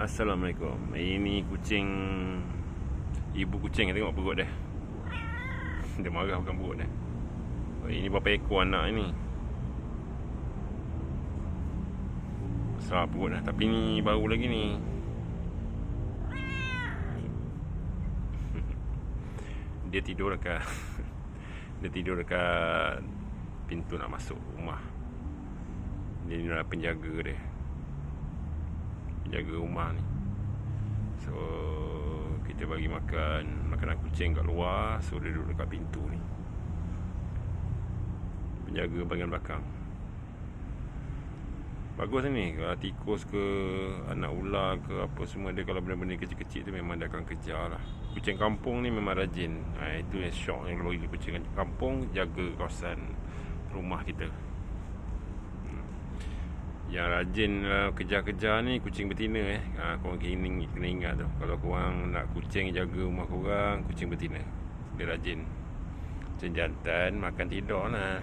Assalamualaikum. Ini kucing, ibu kucing, tengok perut dia. Dia marah bukan perut dia. Ini berapa ekor anak ni? Besar perut dah. Tapi ni baru lagi ni. Dia tidur dekat pintu nak masuk rumah. Dia ni adalah penjaga dia, jaga rumah ni. So kita bagi makanan kucing kat luar. So dia duduk dekat pintu ni, penjaga bahagian belakang. Bagus ni. Kalau tikus ke anak ular ke apa semua, dia kalau benda-benda kecil-kecil tu memang dia akan kejar lah. Kucing kampung ni memang rajin. Itu yang syok yang bagi kucing kampung, jaga kawasan rumah kita. Yang rajin kejar-kejar ni kucing betina. Korang kena ingat tu. Kalau korang nak kucing jaga rumah korang, kucing betina, dia rajin. Kucing jantan makan tidur lah.